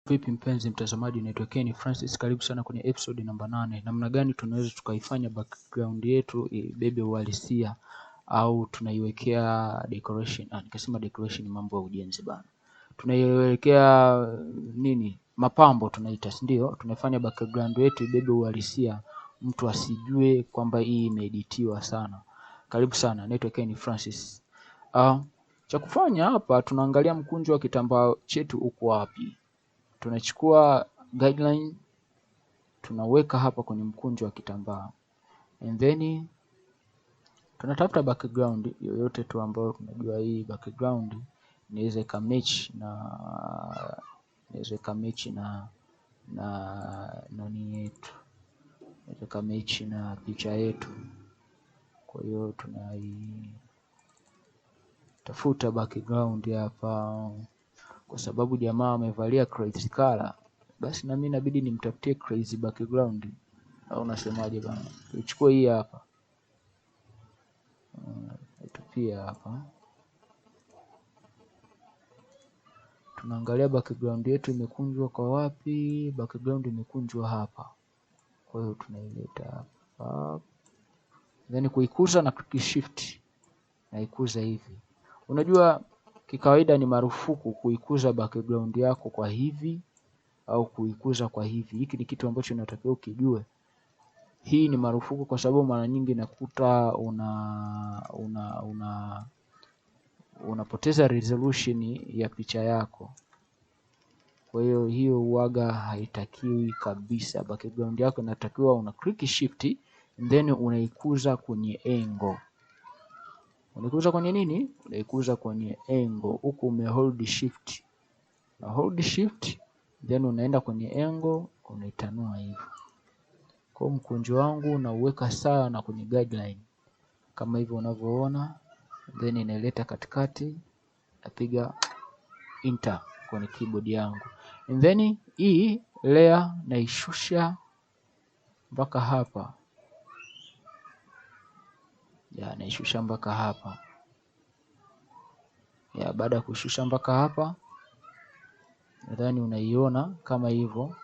Vipi mpenzi mtazamaji, naitwa Kwenye Francis, karibu sana kwenye episode namba 8. Namna gani tunaweza tukaifanya background yetu ibebe uhalisia au tunaiwekea decoration. Nikasema decoration ni mambo ya ujenzi bana. Tunaiwekea nini? Mapambo tunaita, ndio? Tunafanya background yetu ibebe uhalisia, mtu asijue kwamba hii imeeditiwa sana. Karibu sana, naitwa Kwenye Francis. Cha kufanya hapa tunaangalia mkunjo wa kitambaa chetu uko wapi. Tunachukua guideline tunaweka hapa kwenye mkunjo wa kitambaa, and then tunatafuta background yoyote tu ambayo tunajua hii background inaweza ikamatch na nani yetu, inaweza ikamatch na picha yetu. Kwa hiyo tunaitafuta background hapa, kwa sababu jamaa amevalia crazy color, basi na mimi inabidi nimtafutie crazy background. Au unasemaje bana? Tuchukue hii hapa, pia hapa tunaangalia background yetu imekunjwa kwa wapi. Background imekunjwa hapa, kwa hiyo tunaileta hapa, then kuikuza na click shift na ikuza hivi. Unajua kikawaida ni marufuku kuikuza background yako kwa hivi au kuikuza kwa hivi. Hiki ni kitu ambacho unatakiwa ukijue. Hii ni marufuku kwa sababu mara nyingi nakuta unapoteza resolution ya picha yako. Kwa hiyo uwaga haitakiwi kabisa. Background yako inatakiwa una click shift then unaikuza kwenye angle. Unaikuza kwenye nini? Unaikuza kwenye angle. Huku umehold shift. Na hold shift then unaenda kwenye angle, unaitanua hivi. Kwa mkunjo wangu nauweka sawa na kwenye guideline kama hivyo unavyoona, then inaileta katikati, napiga enter kwenye keyboard yangu, and then hii layer naishusha mpaka hapa. Naishusha mpaka hapa. Baada ya kushusha mpaka hapa, nadhani unaiona kama hivyo.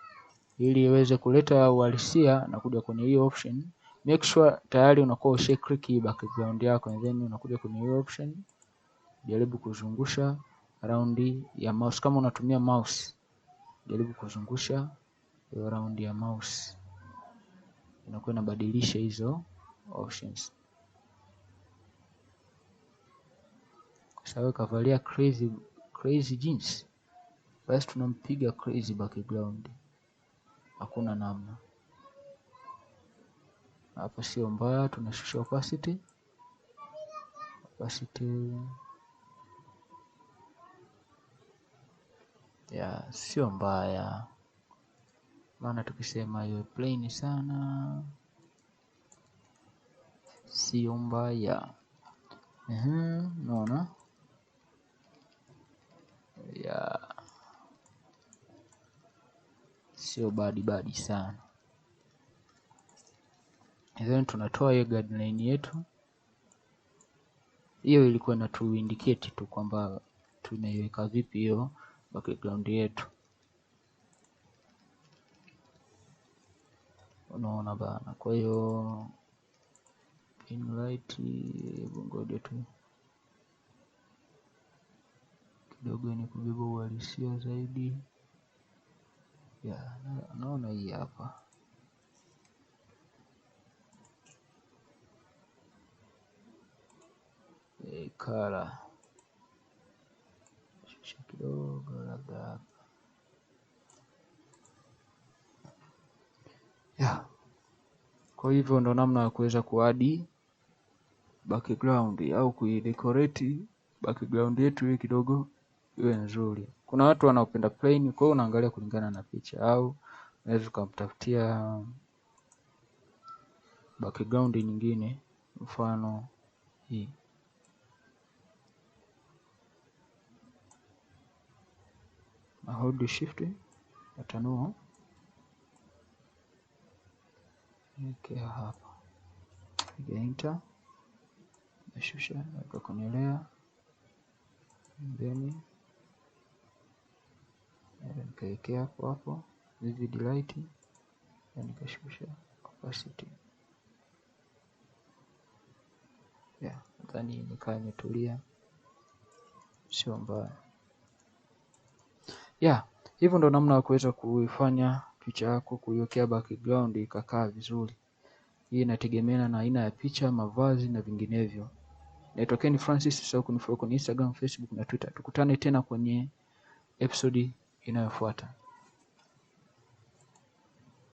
Ili iweze kuleta uhalisia na kuja kwenye hiyo option, make sure tayari unakuwa usha click background yako, and then unakuja kwenye hiyo option, jaribu kuzungusha round ya mouse. Kama unatumia mouse, jaribu kuzungusha hiyo round ya mouse, inakuwa inabadilisha hizo options. Sawa, kavalia crazy jinsi, basi tunampiga crazy background, hakuna namna. Hapa sio mbaya, tunashusha opacity sio mbaya, maana tukisema hiyo plain sana sio mbaya. Unaona? Sio badi sana. Then tunatoa hiyo guideline yetu. Hiyo ilikuwa inatuindicate tu kwamba tunaiweka vipi hiyo background yetu. Unaona bana? Kwa hiyo inlight ngoja tu kidogo ni kubeba uhalisia zaidi. Naona hii hapa. Color shusha kidogo labda. Kwa hivyo ndo namna ya kuweza kuadi background au kuidecorate background yetu hii kidogo iwe nzuri. Kuna watu wanaopenda plain, kwa hiyo unaangalia kulingana na picha, au unaweza kumtafutia background nyingine, mfano hii. Na hold shift atanua hapa, piga enter, nashusha naweka kwenye layer, then nikawekea hapo vivid light, nikashusha opacity. Nadhani nikaa imetulia, sio mbaya. Hivyo ndo namna ya kuweza kuifanya picha yako, kuiwekea background ikakaa vizuri. Hii inategemeana na aina ya picha, mavazi na vinginevyo. Naitwa Ken Francis, usisahau kunifollow kwenye Instagram, Facebook na Twitter. Tukutane tena kwenye episode inayofuata.